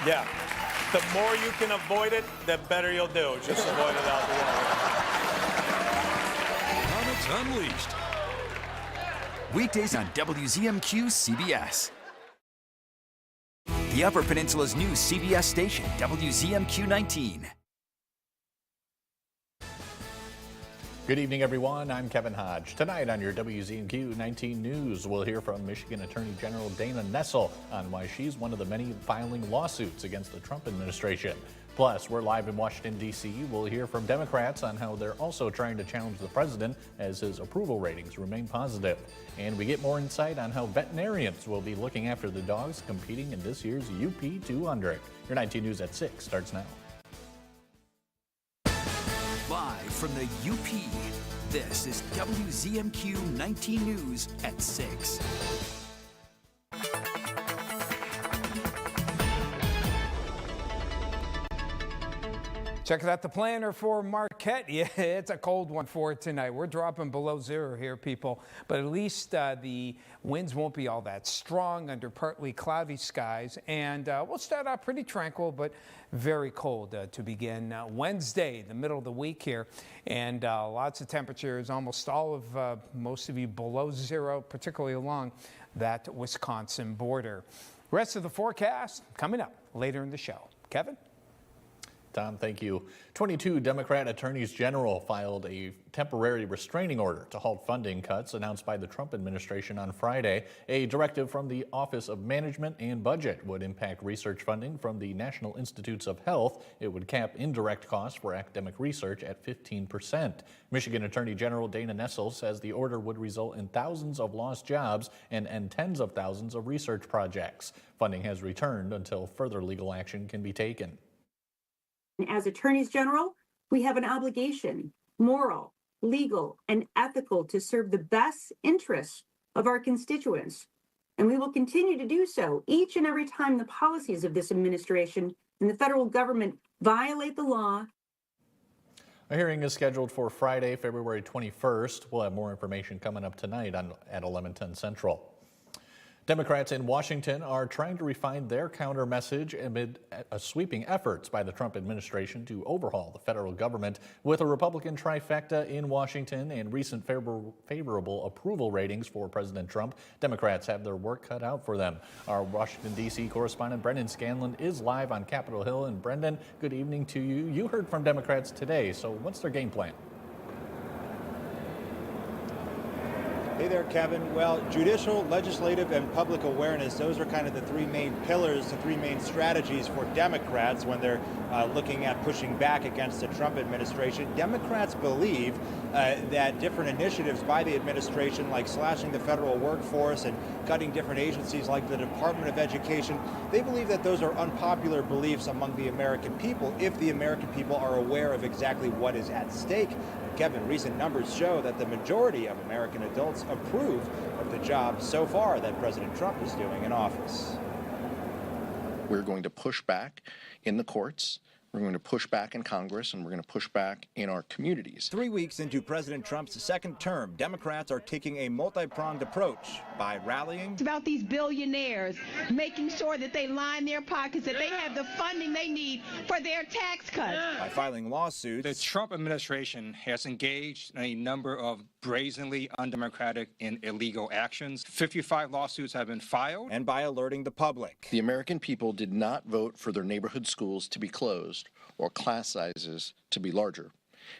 Yeah. The more you can avoid it, the better you'll do. Just avoid it altogether. Comics Unleashed. Weekdays on WZMQ CBS. The Upper Peninsula's new CBS station, WZMQ 19. Good evening, everyone. I'm Kevin Hodge. Tonight on your WZMQ 19 News, we'll hear from Michigan Attorney General Dana Nessel on why she's one of the many filing lawsuits against the Trump administration. Plus, we're live in Washington, D.C. We'll hear from Democrats on how they're also trying to challenge the president as his approval ratings remain positive. And we get more insight on how veterinarians will be looking after the dogs competing in this year's UP 200. Your 19 News at 6 starts now. Live from the UP, this is WZMQ 19 News at 6. Check out the planner for Marquette. Yeah, it's a cold one for tonight. We're dropping below zero here, people. But at least the winds won't be all that strong under partly cloudy skies. And we'll start out pretty tranquil, but very cold to begin Wednesday, the middle of the week here. And lots of temperatures, almost all of most of you below zero, particularly along that Wisconsin border. Rest of the forecast coming up later in the show. Kevin? Tom, thank you. 22 Democrat attorneys general filed a temporary restraining order to halt funding cuts announced by the Trump administration on Friday. A directive from the Office of Management and Budget would impact research funding from the National Institutes of Health. It would cap indirect costs for academic research at 15%. Michigan Attorney General Dana Nessel says the order would result in thousands of lost jobs and tens of thousands of research projects. Funding has returned until further legal action can be taken. As attorneys general, we have an obligation, moral, legal, and ethical, to serve the best interests of our constituents. And we will continue to do so each and every time the policies of this administration and the federal government violate the law. A hearing is scheduled for Friday, February 21st. We'll have more information coming up tonight at 11:10 Central. Democrats in Washington are trying to refine their counter message amid sweeping efforts by the Trump administration to overhaul the federal government. With a Republican trifecta in Washington and recent favorable approval ratings for President Trump, Democrats have their work cut out for them. Our Washington, D.C. correspondent Brendan Scanlon is live on Capitol Hill. And Brendan, good evening to you. You heard from Democrats today, so what's their game plan? Hey there, Kevin. Well, judicial, legislative, and public awareness, those are kind of the three main pillars, the three main strategies for Democrats when they're looking at pushing back against the Trump administration. Democrats believe that different initiatives by the administration, like slashing the federal workforce and cutting different agencies like the Department of Education, they believe that those are unpopular beliefs among the American people if the American people are aware of exactly what is at stake. Kevin, recent numbers show that the majority of American adults approve of the job so far that President Trump is doing in office. We're going to push back in the courts. We're going to push back in Congress, and we're going to push back in our communities. 3 weeks into President Trump's second term, Democrats are taking a multi-pronged approach by rallying. It's about these billionaires making sure that they line their pockets, that they have the funding they need for their tax cuts. By filing lawsuits. The Trump administration has engaged in a number of brazenly undemocratic and illegal actions. 55 lawsuits have been filed. And by alerting the public. The American people did not vote for their neighborhood schools to be closed or class sizes to be larger.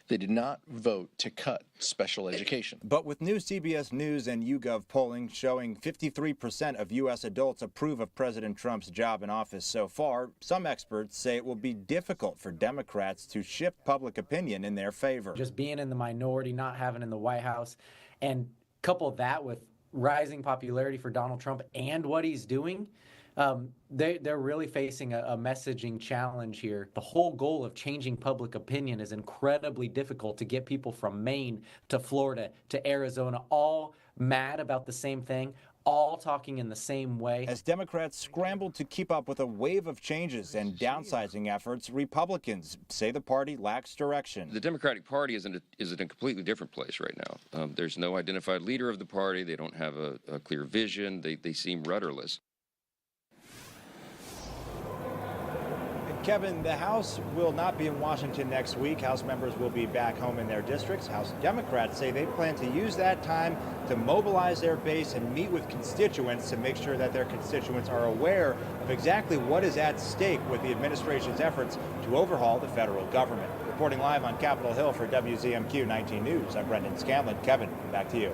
They did not vote to cut special education. But with new CBS News and YouGov polling showing 53% of U.S. adults approve of President Trump's job in office so far, some experts say it will be difficult for Democrats to shift public opinion in their favor. Just being in the minority, not having in the White House, and couple that with rising popularity for Donald Trump and what he's doing, they're really facing a messaging challenge here. The whole goal of changing public opinion is incredibly difficult to get people from Maine to Florida to Arizona all mad about the same thing, all talking in the same way. As Democrats scramble to keep up with a wave of changes and downsizing efforts, Republicans say the party lacks direction. The Democratic Party is in a completely different place right now. There's no identified leader of the party. They don't have a clear vision. They seem rudderless. Kevin, the House will not be in Washington next week. House members will be back home in their districts. House Democrats say they plan to use that time to mobilize their base and meet with constituents to make sure that their constituents are aware of exactly what is at stake with the administration's efforts to overhaul the federal government. Reporting live on Capitol Hill for WZMQ 19 News, I'm Brendan Scanlon. Kevin, back to you.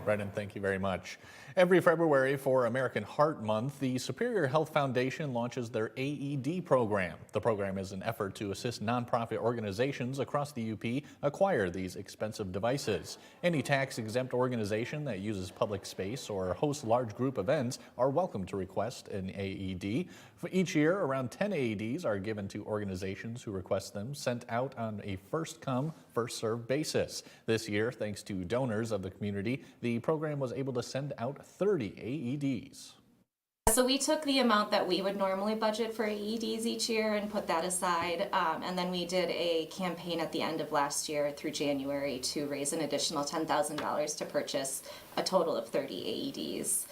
Brendan, thank you very much. Every February for American Heart Month, the Superior Health Foundation launches their AED program. The program is an effort to assist nonprofit organizations across the UP acquire these expensive devices. Any tax-exempt organization that uses public space or hosts large group events are welcome to request an AED. For each year, around 10 AEDs are given to organizations who request them, sent out on a first-come, first-served basis. This year, thanks to donors of the community, the program was able to send out 30 AEDs. So we took the amount that we would normally budget for AEDs each year and put that aside, and then we did a campaign at the end of last year through January to raise an additional $10,000 to purchase a total of 30 AEDs.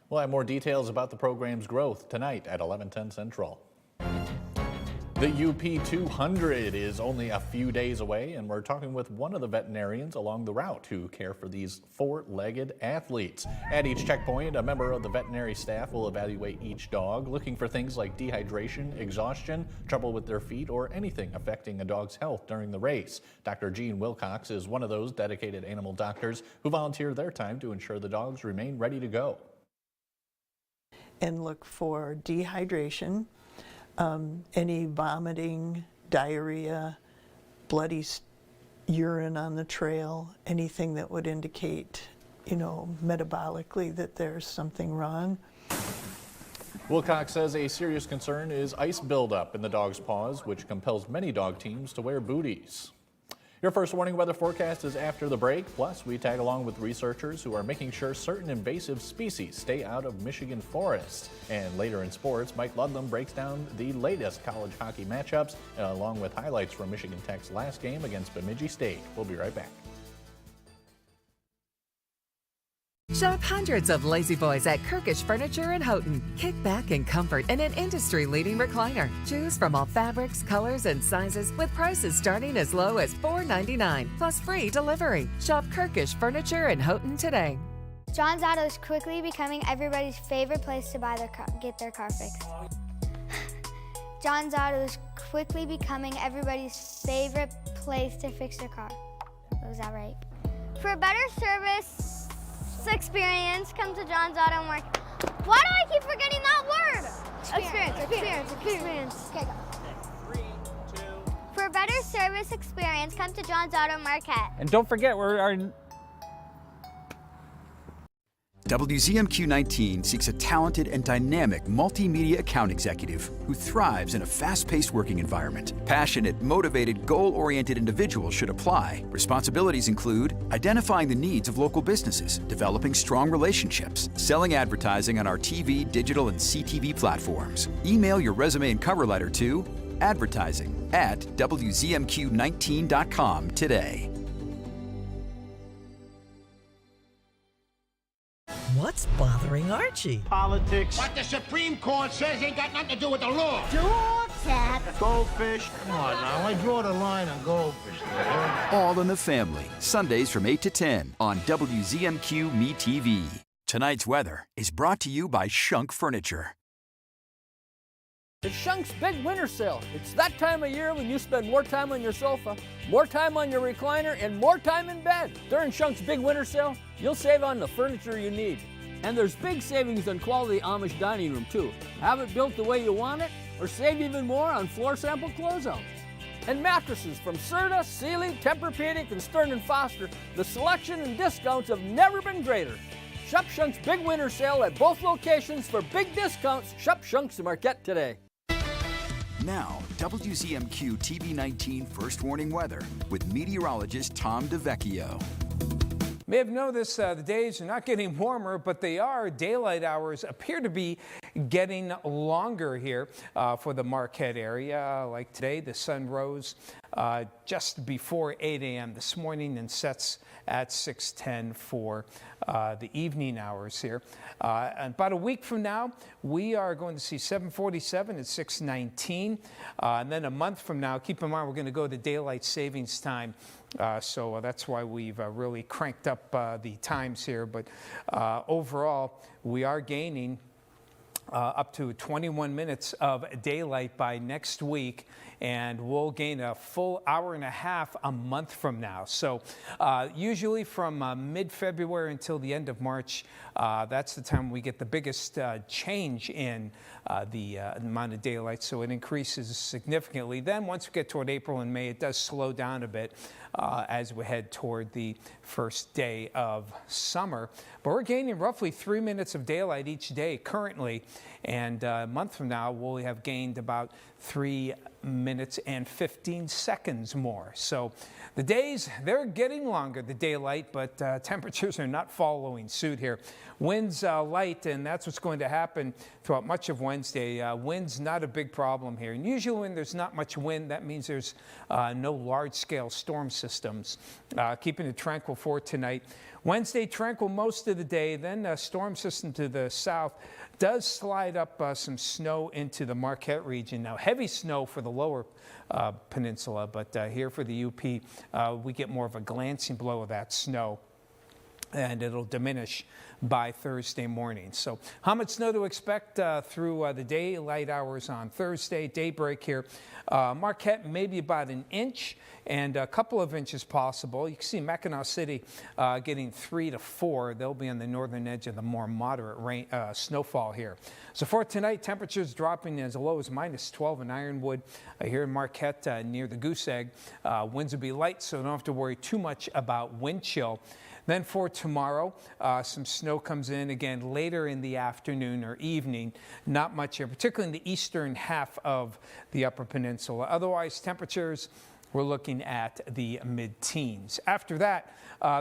We'll have more details about the program's growth tonight at 11:10 Central. The UP 200 is only a few days away, and we're talking with one of the veterinarians along the route who care for these four-legged athletes. At each checkpoint, a member of the veterinary staff will evaluate each dog, looking for things like dehydration, exhaustion, trouble with their feet, or anything affecting a dog's health during the race. Dr. Jean Wilcox is one of those dedicated animal doctors who volunteer their time to ensure the dogs remain ready to go. And look for dehydration, any vomiting, diarrhea, bloody urine on the trail, anything that would indicate, metabolically that there's something wrong. Wilcox says a serious concern is ice buildup in the dog's paws, which compels many dog teams to wear booties. Your first warning weather forecast is after the break. Plus, we tag along with researchers who are making sure certain invasive species stay out of Michigan forests. And later in sports, Mike Ludlam breaks down the latest college hockey matchups, along with highlights from Michigan Tech's last game against Bemidji State. We'll be right back. Shop hundreds of Lazy Boys at Kirkish Furniture in Houghton. Kick back in comfort in an industry-leading recliner. Choose from all fabrics, colors, and sizes with prices starting as low as $4.99 plus free delivery. Shop Kirkish Furniture in Houghton today. John's Auto is quickly becoming everybody's favorite place to get their car fixed. John's Auto is quickly becoming everybody's favorite place to fix their car. Was that right? For a better service experience, come to John's Auto Market. Why do I keep forgetting that word? Experience. Okay, go. 3, 2. For a better service experience, come to John's Auto Market. And don't forget, WZMQ 19 seeks a talented and dynamic multimedia account executive who thrives in a fast-paced working environment. Passionate, motivated, goal-oriented individuals should apply. Responsibilities include identifying the needs of local businesses, developing strong relationships, selling advertising on our TV, digital, and CTV platforms. Email your resume and cover letter to advertising@WZMQ19.com today. What's bothering Archie? Politics. What the Supreme Court says ain't got nothing to do with the law. Goldfish. Come on now, I draw the line on goldfish. All in the Family, Sundays from 8 to 10 on WZMQ Me TV. Tonight's weather is brought to you by Shunk Furniture. It's Shunk's big winter sale. It's that time of year when you spend more time on your sofa, more time on your recliner, and more time in bed. During Shunk's big winter sale, you'll save on the furniture you need. And there's big savings on quality Amish dining room, too. Have it built the way you want it, or save even more on floor sample closeouts. And mattresses from Serta, Sealy, Tempur-Pedic, and Stearns & Foster. The selection and discounts have never been greater. Shop Shunk's big winter sale at both locations for big discounts. Shop Shunk's Marquette today. Now, WZMQ TV19 First Warning Weather with meteorologist Tom DeVecchio. May have noticed the days are not getting warmer, but they are. Daylight hours appear to be getting longer here for the Marquette area. Like today, the sun rose just before 8 a.m. this morning and sets at 6:10 for the evening hours here. And about a week from now, we are going to see 747 at 6:19. And then a month from now, keep in mind, we're going to go to daylight savings time. So that's why we've really cranked up the times here. But overall, we are gaining up to 21 minutes of daylight by next week, and we'll gain a full hour and a half a month from now. So usually from mid-February until the end of March, that's the time we get the biggest change in the amount of daylight, so it increases significantly. Then once we get toward April and May, it does slow down a bit as we head toward the first day of summer. But we're gaining roughly 3 minutes of daylight each day currently, and a month from now we'll have gained about 3 minutes and 15 seconds more. So the days, they're getting longer, the daylight, but temperatures are not following suit here. Winds light, and that's what's going to happen throughout much of Wednesday. Wind's not a big problem here. And usually when there's not much wind, that means there's no large-scale storm systems. Keeping it tranquil for tonight. Wednesday, tranquil most of the day. Then a storm system to the south does slide up some snow into the Marquette region. Now, heavy snow for the lower peninsula, but here for the UP, we get more of a glancing blow of that snow, and it'll diminish by Thursday morning. So how much snow to expect through the daylight hours on Thursday, daybreak here. Marquette, maybe about an inch and a couple of inches possible. You can see Mackinac City getting 3 to 4. They'll be on the northern edge of the more moderate rain, snowfall here. So for tonight, temperatures dropping as low as -12 in Ironwood. Here in Marquette near the Goose Egg, winds will be light, so don't have to worry too much about wind chill. Then for tomorrow, some snow comes in again later in the afternoon or evening. Not much here, particularly in the eastern half of the Upper Peninsula. Otherwise, temperatures, we're looking at the mid-teens. After that,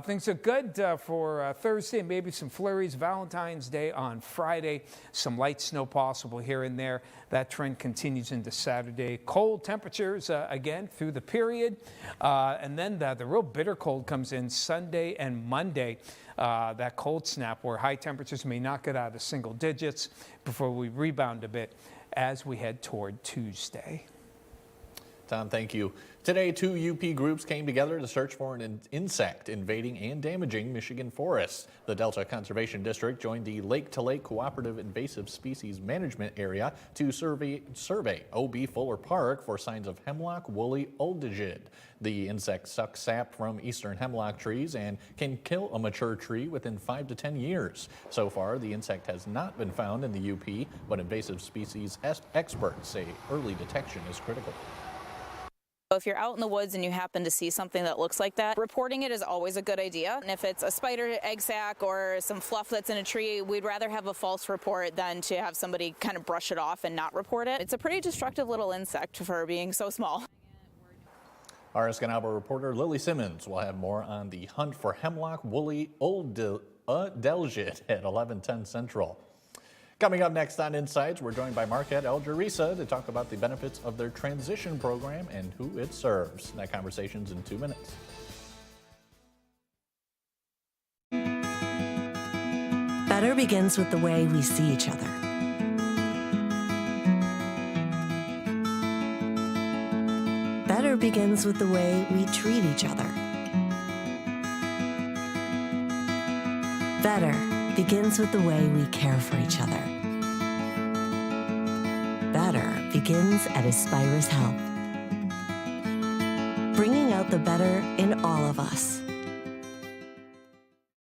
things are good for Thursday, maybe some flurries. Valentine's Day on Friday, some light snow possible here and there. That trend continues into Saturday. Cold temperatures again through the period. And then the real bitter cold comes in Sunday and Monday. That cold snap where high temperatures may knock it out of single digits before we rebound a bit as we head toward Tuesday. Tom, thank you. Today, 2 UP groups came together to search for an insect invading and damaging Michigan forests. The Delta Conservation District joined the Lake to Lake Cooperative Invasive Species Management Area to survey OB Fuller Park for signs of hemlock woolly oldagid. The insect sucks sap from eastern hemlock trees and can kill a mature tree within 5 to 10 years. So far, the insect has not been found in the UP, but invasive species experts say early detection is critical. If you're out in the woods and you happen to see something that looks like that, reporting it is always a good idea. And if it's a spider egg sac or some fluff that's in a tree, we'd rather have a false report than to have somebody kind of brush it off and not report it. It's a pretty destructive little insect for being so small. Our Escanaba reporter Lily Simmons will have more on the hunt for hemlock woolly oldagid at 11:10 Central. Coming up next on Insights, we're joined by Marquette Algerisa to talk about the benefits of their transition program and who it serves. That conversation's in 2 minutes. Better begins with the way we see each other. Better begins with the way we treat each other. Better begins with the way we care for each other. Better begins at Aspirus Health, bringing out the better in all of us.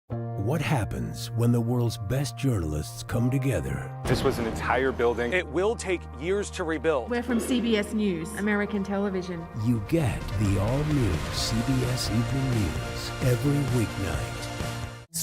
What happens when the world's best journalists come together? This was an entire building. It will take years to rebuild. We're from CBS News, American television. You get the all-new CBS Evening News every weeknight.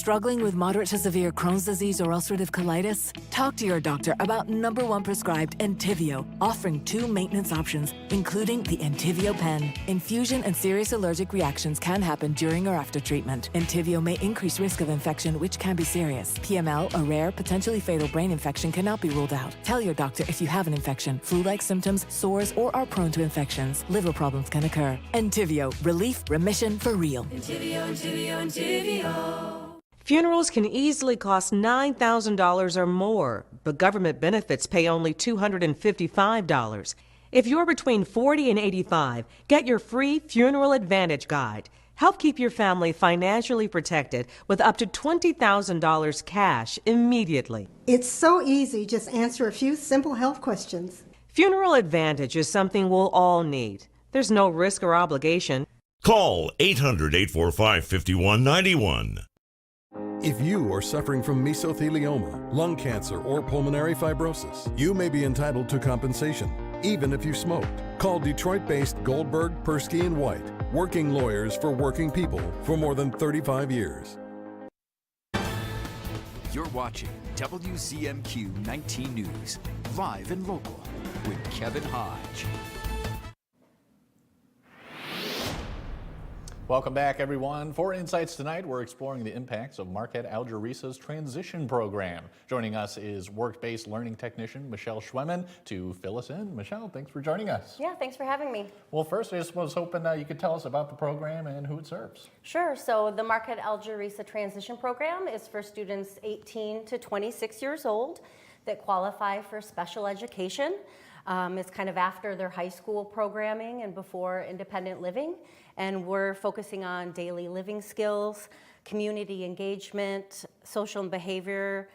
Struggling with moderate to severe Crohn's disease or ulcerative colitis? Talk to your doctor about #1 prescribed Entyvio, offering 2 maintenance options, including the Entyvio pen. Infusion and serious allergic reactions can happen during or after treatment. Entyvio may increase risk of infection, which can be serious. PML, a rare, potentially fatal brain infection, cannot be ruled out. Tell your doctor if you have an infection, flu-like symptoms, sores, or are prone to infections. Liver problems can occur. Entyvio, relief, remission for real. Entyvio, Entyvio, Entyvio. Funerals can easily cost $9,000 or more, but government benefits pay only $255. If you're between 40 and 85, get your free Funeral Advantage Guide. Help keep your family financially protected with up to $20,000 cash immediately. It's so easy. Just answer a few simple health questions. Funeral Advantage is something we'll all need. There's no risk or obligation. Call 800-845-5191. If you are suffering from mesothelioma, lung cancer, or pulmonary fibrosis, you may be entitled to compensation, even if you smoked. Call Detroit-based Goldberg, Persky & White, working lawyers for working people for more than 35 years. You're watching WZMQ 19 News, live and local, with Kevin Hodge. Welcome back, everyone. For Insights tonight, we're exploring the impacts of Marquette Algerisa's transition program. Joining us is work-based learning technician Michelle Schwemmen to fill us in. Michelle, thanks for joining us. Yeah, thanks for having me. Well, first, I just was hoping you could tell us about the program and who it serves. Sure. So the Marquette Algerisa transition program is for students 18 to 26 years old that qualify for special education. It's kind of after their high school programming and before independent living. And we're focusing on daily living skills, community engagement, social and behavior,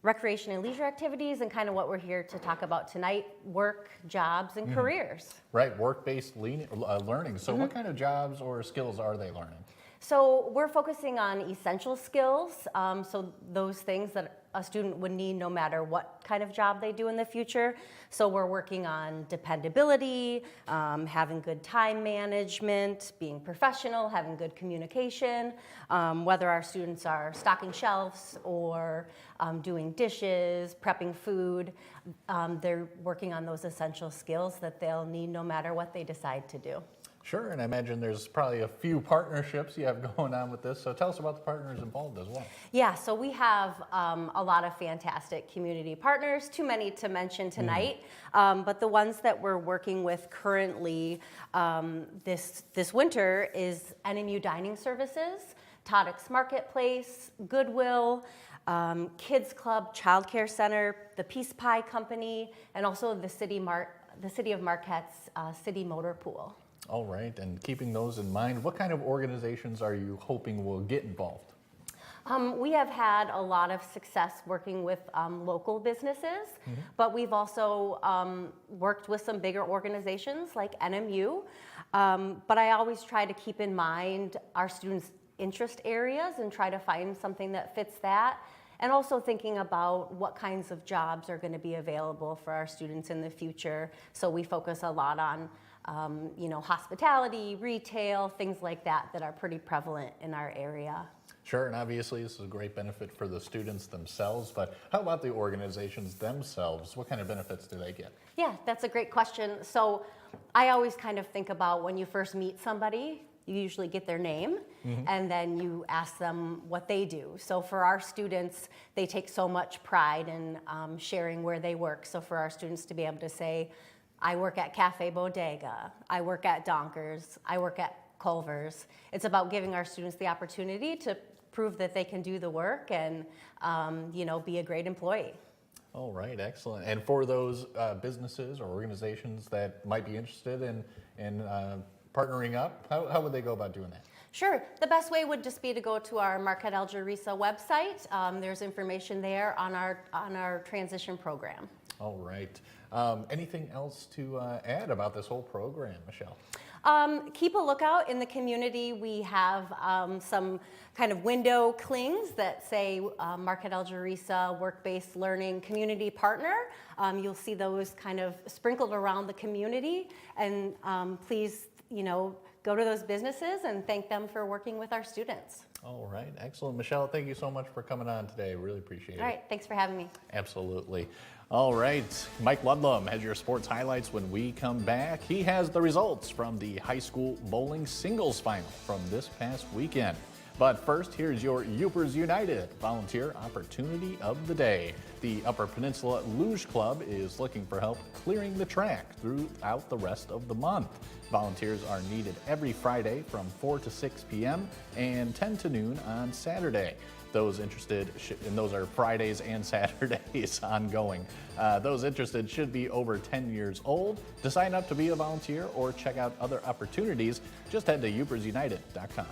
recreation and leisure activities, and kind of what we're here to talk about tonight, work, jobs, and careers. Right, work-based learning. So what kind of jobs or skills are they learning? So we're focusing on essential skills, so those things that a student would need no matter what kind of job they do in the future. So we're working on dependability, having good time management, being professional, having good communication, whether our students are stocking shelves or doing dishes, prepping food, they're working on those essential skills that they'll need no matter what they decide to do. Sure, and I imagine there's probably a few partnerships you have going on with this, so tell us about the partners involved as well. Yeah, so we have a lot of fantastic community partners, too many to mention tonight, but the ones that we're working with currently this winter is NMU Dining Services, Toddick's Marketplace, Goodwill, Kids Club, Child Care Center, the Peace Pie Company, and also the City of Marquette's City Motor Pool. All right, and keeping those in mind, what kind of organizations are you hoping will get involved? We have had a lot of success working with local businesses, but we've also worked with some bigger organizations like NMU. But I always try to keep in mind our students' interest areas and try to find something that fits that. And also thinking about what kinds of jobs are going to be available for our students in the future. So we focus a lot on hospitality, retail, things like that that are pretty prevalent in our area. Sure, and obviously this is a great benefit for the students themselves, but how about the organizations themselves? What kind of benefits do they get? Yeah, that's a great question. So I always kind of think about when you first meet somebody, you usually get their name, and then you ask them what they do. So for our students, they take so much pride in sharing where they work. So for our students to be able to say, I work at Cafe Bodega, I work at Donkers, I work at Culver's. It's about giving our students the opportunity to prove that they can do the work and be a great employee. All right, excellent. And for those businesses or organizations that might be interested in partnering up, how would they go about doing that? Sure. The best way would just be to go to our Marquette Algerisa website. There's information there on our transition program. All right. Anything else to add about this whole program, Michelle? Keep a lookout in the community. We have some kind of window clings that say Marquette Algerisa Work-Based Learning Community Partner. You'll see those kind of sprinkled around the community, and please, go to those businesses and thank them for working with our students. All right, excellent. Michelle, thank you so much for coming on today. Really appreciate it. All right, thanks for having me. Absolutely. All right, Mike Ludlum has your sports highlights when we come back. He has the results from the high school bowling singles final from this past weekend. But first, here's your Upers United Volunteer Opportunity of the Day. The Upper Peninsula Luge Club is looking for help clearing the track throughout the rest of the month. Volunteers are needed every Friday from 4 to 6 p.m. and 10 to noon on Saturday. Those interested, and those are Fridays and Saturdays ongoing. Those interested should be over 10 years old. To sign up to be a volunteer or check out other opportunities, just head to upersunited.com.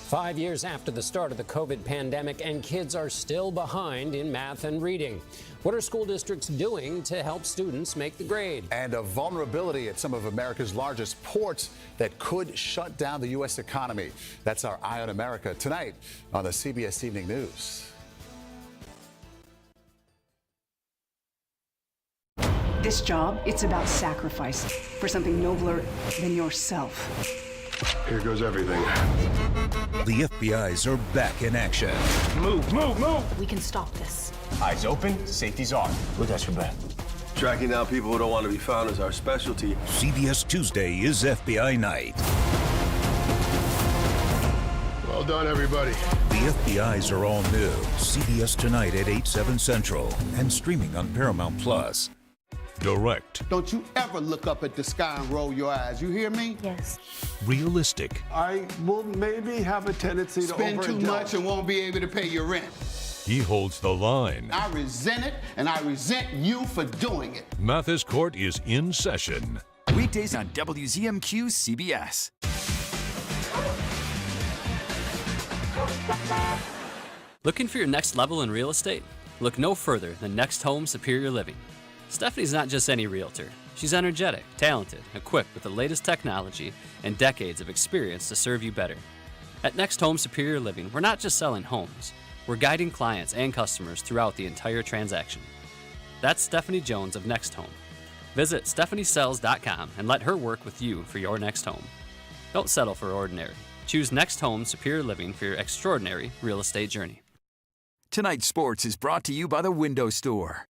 Five years after the start of the COVID pandemic, and kids are still behind in math and reading. What are school districts doing to help students make the grade? And a vulnerability at some of America's largest ports that could shut down the U.S. economy. That's our Eye on America tonight on the CBS Evening News. This job, it's about sacrifice for something nobler than yourself. Here goes everything. The FBI's are back in action. Move, move, move! We can stop this. Eyes open, safety's on. Look at your back. Tracking down people who don't want to be found is our specialty. CBS Tuesday is FBI night. Well done, everybody. The FBI's are all new. CBS tonight at 8/7 Central and streaming on Paramount Plus. Direct. Don't you ever look up at the sky and roll your eyes. You hear me? Yes. Realistic. I will maybe have a tendency to spend too much and won't be able to pay your rent. He holds the line. I resent it, and I resent you for doing it. Mathis Court is in session. Weekdays on WZMQ CBS. Looking for your next level in real estate? Look no further than Next Home Superior Living. Stephanie's not just any realtor. She's energetic, talented, equipped with the latest technology and decades of experience to serve you better. At Next Home Superior Living, we're not just selling homes. We're guiding clients and customers throughout the entire transaction. That's Stephanie Jones of Next Home. Visit stephaniesells.com and let her work with you for your next home. Don't settle for ordinary. Choose Next Home Superior Living for your extraordinary real estate journey. Tonight's sports is brought to you by the Window Store.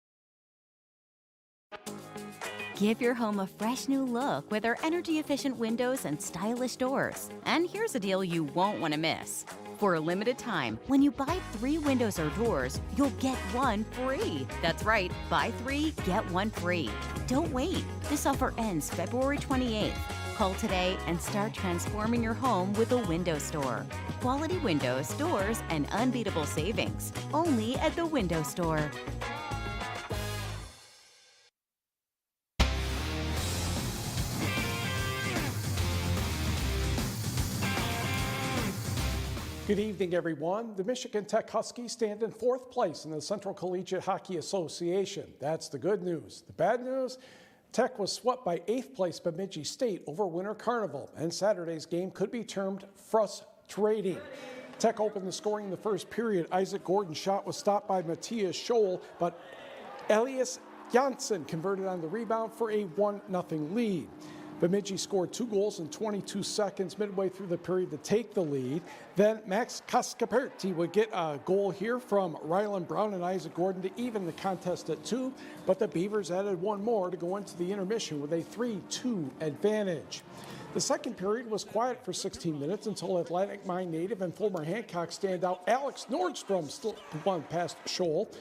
Give your home a fresh new look with our energy-efficient windows and stylish doors. And here's a deal you won't want to miss. For a limited time, when you buy 3 windows or doors, you'll get 1 free. That's right, buy 3, get 1 free. Don't wait. This offer ends February 28th. Call today and start transforming your home with the Window Store. Quality windows, doors, and unbeatable savings. Only at the Window Store. Good evening, everyone. The Michigan Tech Huskies stand in 4th place in the Central Collegiate Hockey Association. That's the good news. The bad news? Tech was swept by 8th place Bemidji State over Winter Carnival, and Saturday's game could be termed frustrating. Tech opened the scoring in the first period. Isaac Gordon's shot was stopped by Matthias Scholl, but Elias Janssen converted on the rebound for a 1-0 lead. Bemidji scored 2 goals in 22 seconds midway through the period to take the lead. Then Max Cascaperti would get a goal here from Rylan Brown and Isaac Gordon to even the contest at 2, but the Beavers added 1 more to go into the intermission with a 3-2 advantage. The second period was quiet for 16 minutes until Atlantic Mine native and former Hancock standout Alex Nordstrom still won past Scholl.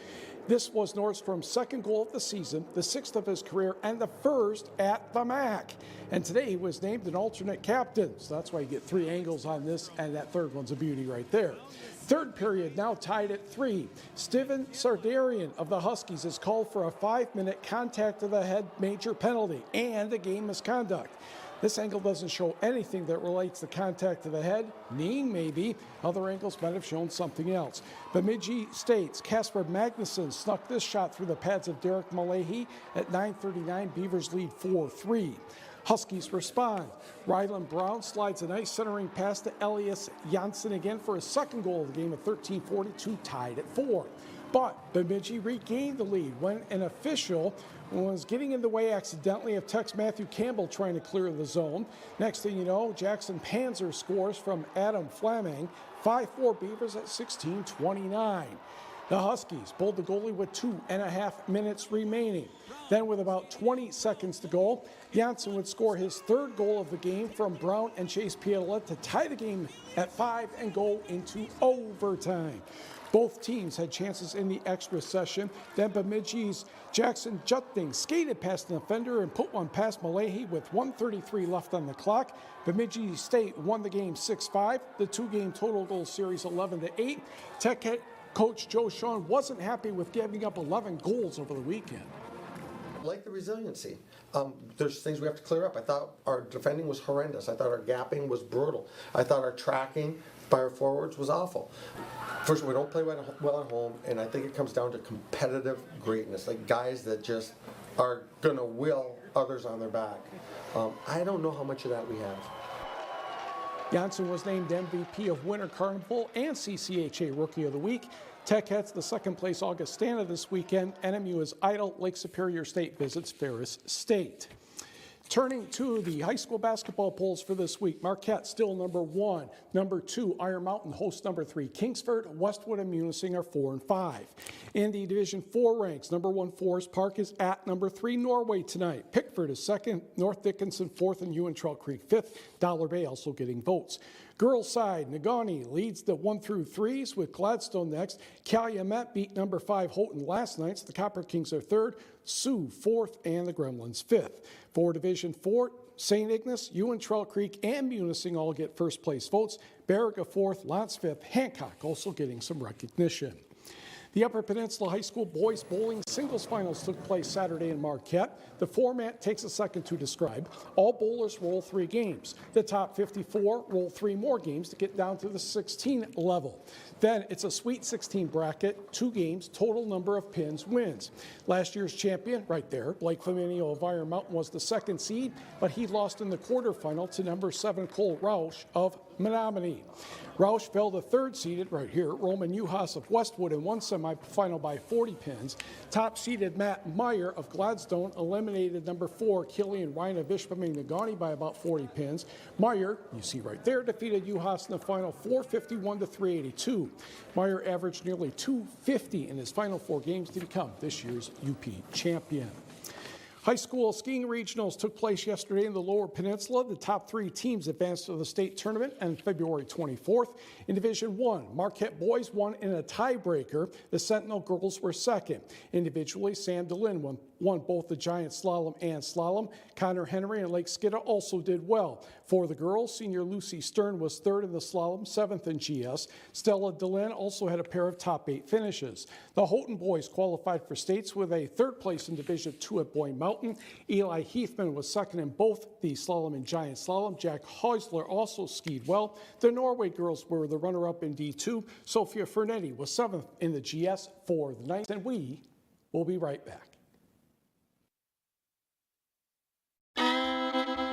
This was Nordstrom's 2nd goal of the season, the 6th of his career, and the 1st at the MAC. And today he was named an alternate captain, so that's why you get 3 angles on this, and that 3rd one's a beauty right there. Third period now tied at 3. Steven Sardarian of the Huskies is called for a 5-minute contact to the head major penalty and a game misconduct. This angle doesn't show anything that relates to contact to the head, kneeing maybe. Other angles might have shown something else. Bemidji State's Casper Magnuson snuck this shot through the pads of Derek Malahy at 9:39. Beavers lead 4-3. Huskies respond. Rylan Brown slides a nice centering pass to Elias Janssen again for his 2nd goal of the game at 13:42, tied at 4. But Bemidji regained the lead when an official was getting in the way accidentally of Tech's Matthew Campbell trying to clear the zone. Next thing you know, Jackson Panzer scores from Adam Fleming. 5-4 Beavers at 16:29. The Huskies pulled the goalie with 2.5 minutes remaining. Then with about 20 seconds to go, Janssen would score his third goal of the game from Brown and Chase Pietila to tie the game at 5 and go into overtime. Both teams had chances in the extra session. Then Bemidji's Jackson Jutting skated past an offender and put one past Malahi with 1:33 left on the clock. Bemidji State won the game 6-5. The two-game total goal series 11-8. Tech head coach Joe Sean wasn't happy with giving up 11 goals over the weekend. I like the resiliency. There's things we have to clear up. I thought our defending was horrendous. I thought our gapping was brutal. I thought our tracking by our forwards was awful. First, we don't play well at home, and I think it comes down to competitive greatness, like guys that just are going to will others on their back. I don't know how much of that we have. Janssen was named MVP of Winter Carnival and CCHA Rookie of the Week. Tech heads the second place Augustana this weekend. NMU is idle. Lake Superior State visits Ferris State. Turning to the high school basketball polls for this week, Marquette still number 1. Number 2, Iron Mountain hosts number 3. Kingsford, Westwood, and Munising are 4 and 5. In the Division 4 ranks, number 1 Forest Park is at number 3 Norway tonight. Pickford is 2nd, North Dickinson 4th, and Ewan Trail Creek 5th. Dollar Bay also getting votes. Girls side, Negaunee leads the 1 through 3s with Gladstone next. Calumet beat number 5 Houghton last night. The Copper Kings are 3rd, Sioux 4th, and the Gremlins 5th. For Division 4, St. Ignace, Ewan Trail Creek, and Munising all get first place votes. Baraga 4th, Lance 5th, Hancock also getting some recognition. The Upper Peninsula High School boys bowling singles finals took place Saturday in Marquette. The format takes a second to describe. All bowlers roll 3 games. The top 54 roll 3 more games to get down to the 16 level. Then it's a Sweet 16 bracket, 2 games, total number of pins wins. Last year's champion, right there, Blake Flaminio of Iron Mountain was the 2nd seed, but he lost in the quarterfinal to number 7 Cole Roush of Menominee. Roush fell the 3rd seeded, right here, Roman Uhas of Westwood in one semifinal by 40 pins. Top seeded Matt Meyer of Gladstone eliminated number 4 Killian Ryan of Ishpeming Negaunee by about 40 pins. Meyer, you see right there, defeated Uhas in the final 451 to 382. Meyer averaged nearly 250 in his final 4 games to become this year's UP champion. High school skiing regionals took place yesterday in the Lower Peninsula. The top 3 teams advanced to the state tournament on February 24th. In Division 1, Marquette boys won in a tiebreaker. The Sentinel girls were 2nd. Individually, Sam DeLynn won both the giant slalom and slalom. Connor Henry and Lake Skidda also did well. For the girls, senior Lucy Stern was 3rd in the slalom, 7th in GS. Stella DeLynn also had a pair of top 8 finishes. The Houghton boys qualified for states with a 3rd place in Division 2 at Boyne Mountain. Eli Heathman was 2nd in both the slalom and giant slalom. Jack Heusler also skied well. The Norway girls were the runner-up in D2. Sophia Fernetti was 7th in the GS for the night. And we will be right back.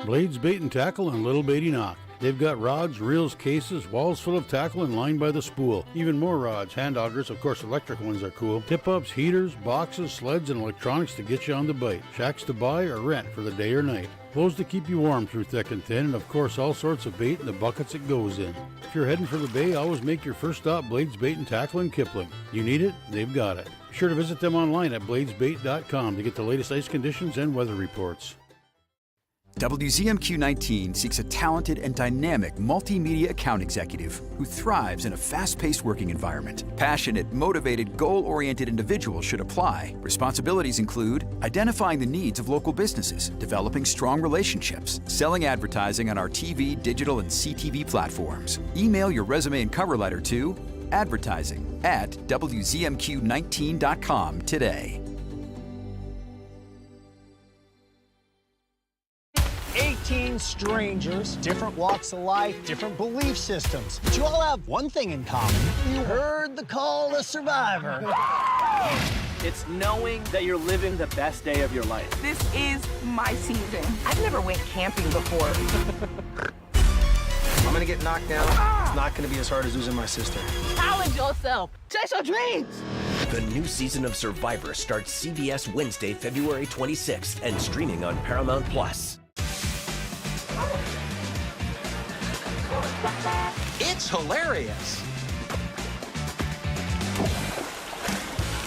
Blades Bait and Tackle and Little Beatty Knock. They've got rods, reels, cases, walls full of tackle and lined by the spool. Even more rods, hand augers, of course electric ones are cool. Tip-ups, heaters, boxes, sleds, and electronics to get you on the bite. Shacks to buy or rent for the day or night. Clothes to keep you warm through thick and thin, and of course all sorts of bait in the buckets it goes in. If you're heading for the bay, always make your first stop Blades Bait and Tackle in Kipling. You need it, they've got it. Be sure to visit them online at bladesbait.com to get the latest ice conditions and weather reports. WZMQ 19 seeks a talented and dynamic multimedia account executive who thrives in a fast-paced working environment. Passionate, motivated, goal-oriented individuals should apply. Responsibilities include identifying the needs of local businesses, developing strong relationships, selling advertising on our TV, digital, and CTV platforms. Email your resume and cover letter to advertising@WZMQ19.com today. 18 strangers, different walks of life, different belief systems. But you all have one thing in common. You heard the call to survivor. It's knowing that you're living the best day of your life. This is my season. I've never went camping before. I'm gonna get knocked down. It's not gonna be as hard as losing my sister. Challenge yourself. Chase your dreams. The new season of Survivor starts CBS Wednesday, February 26th and streaming on Paramount+. It's hilarious.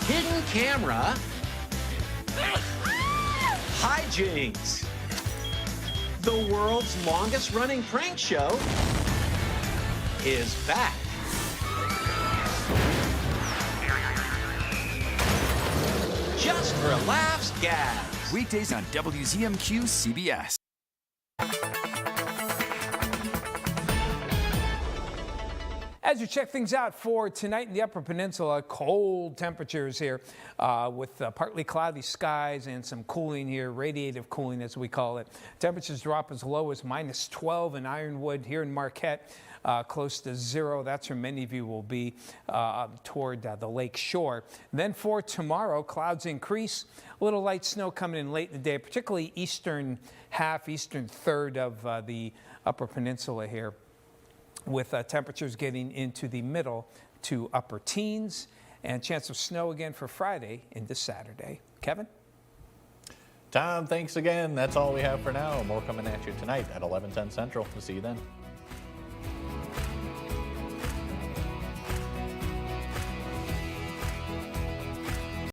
Hidden camera. Hijinks. The world's longest running prank show is back. Just for laughs, gas. Weekdays on WZMQ CBS. As you check things out for tonight in the Upper Peninsula, cold temperatures here with partly cloudy skies and some cooling here, radiative cooling as we call it. Temperatures drop as low as -12 in Ironwood. Here in Marquette, close to 0. That's where many of you will be toward the lake shore. Then for tomorrow, clouds increase. A little light snow coming in late in the day, particularly eastern half, eastern third of the Upper Peninsula here, with temperatures getting into the middle to upper teens, and chance of snow again for Friday into Saturday. Kevin? Tom, thanks again. That's all we have for now. More coming at you tonight at 11:10 Central. We'll see you then.